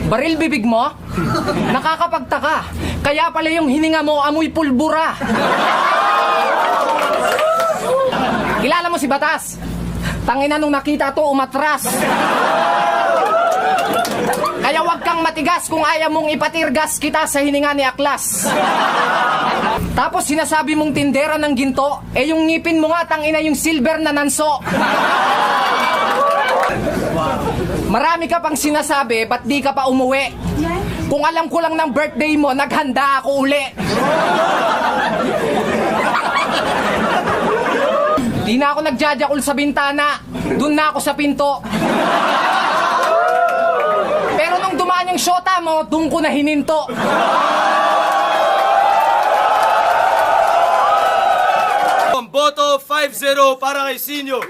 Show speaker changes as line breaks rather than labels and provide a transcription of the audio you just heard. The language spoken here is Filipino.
Baril bibig mo? Nakakapagtaka. Kaya pala yung hininga mo amoy pulbura. Kilala mo si Batas? Tangina nung nakita to, umatras. Kaya wag kang matigas kung ayaw mong ipatirgas kita sa hininga ni Aklas. Tapos sinasabi mong tindera ng ginto, eh yung ngipin mo nga tangina yung silver na nanso. Marami ka pang sinasabi, ba't di ka pa umuwi? Kung alam ko lang ng birthday mo, naghanda ako uli. Di na ako nagjajakul sa bintana, dun na ako sa pinto. Pero nung dumaan yung syota mo, dun ko na hininto.
Boto 5-0 para kay Sinyo.